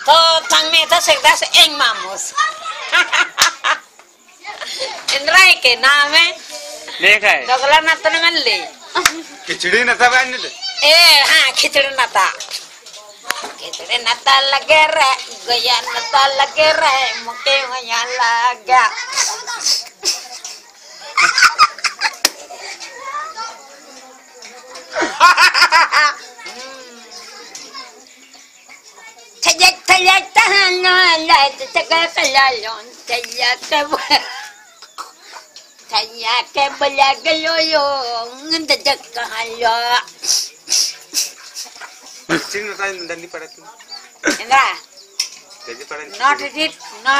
तो tangme ta sekda se eng mamus इंद्राय के नाम है देखा है डगला नतन में ले खिचड़ी नता बन दे ए हां खिचड़ी नता लगे रे गया नता लगे रे मुके गया लगा Tayak tahan la taga kalalon tayak balagaloyo ngandadak kahalo चिंग नता दंडी पड़े तू Indra दंडी पड़े not it no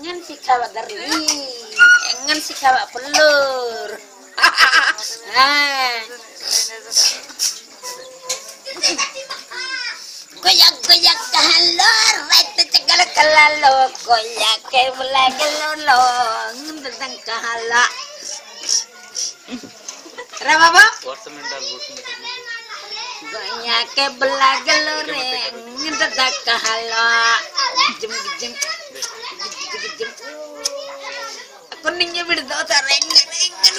ngan sikawa darli ngan sikawa pelur goyak kahalor right tegal kalalo goyak ke belagelolo tentang kahala ra baba goyak ke belagelore tentang kahala jum kunningnya biddo tareng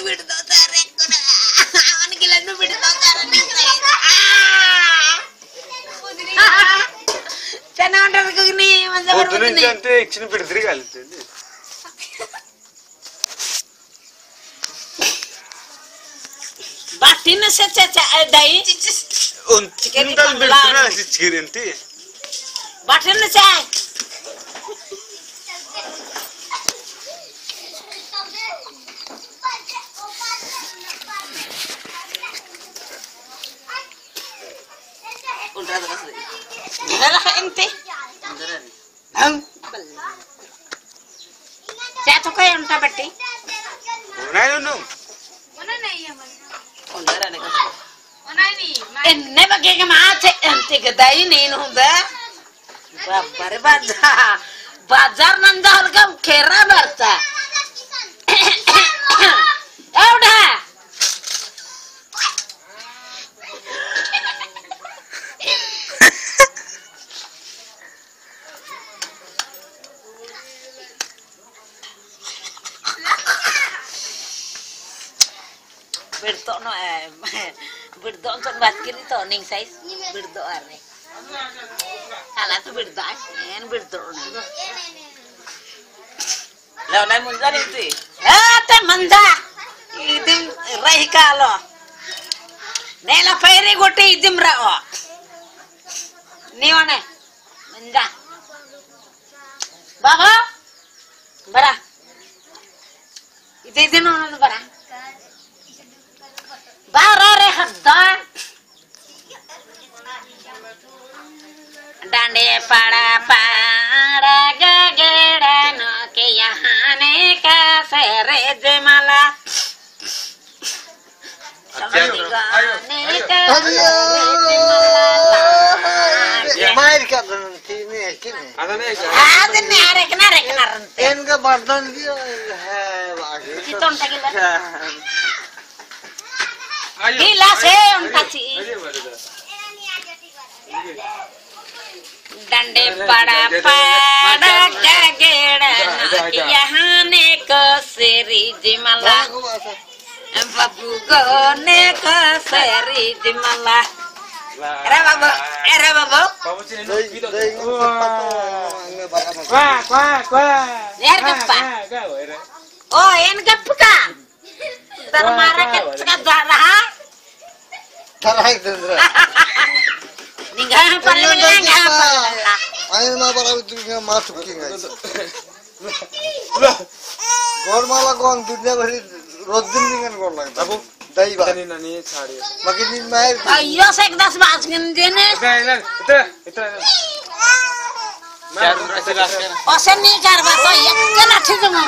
biddo tareng awan gilanu biddo tareng चना order करनी मतलब वो तो नहीं जानते action पे डर गया लेते बाटी न से चाचा दाई उन चिकन दाल बिल्कुल ऐसी चिकन थी बाटी न से उल्टा दरस Nala ka ente. Ang. Siya ko yung tabati. Wala yaman. Wala na ka. Enne bagay ka maate ente gadai nin hunda. Babare bazar nanda halga khera barta. Evda. Berdo no berdo untuk buat kiri to ning size berdo are ala tu berdo en berdo na la nai munza ni ti te manda idim rahi kalo nela fairi gote idim rao ni one manda baba bara idim no bara Barare hadda डांडे पड़ा गगड़ा न के यहाँ ने का फेरे जमाला मार क्या रंती में किने आज नारे कना रंते इनका बर्तन भी है आगे कितों टकिला हिला से उनका ची डंडे पड़ा गगड़ा यहाँ ने को सेरी जिमला बाबू को ने को सेरी जिमला era babu ner gapa oh en gapa termara kan darah Dendra ninggal palula ayo na para dunia masuk kinga gor mala gong dunia bari rodin dengan gor lag babu dai ba नहीं नहीं छाड़ी makin ni main ayo sek 10 bahas ngendene itu osen ni karba to yak kana thik mo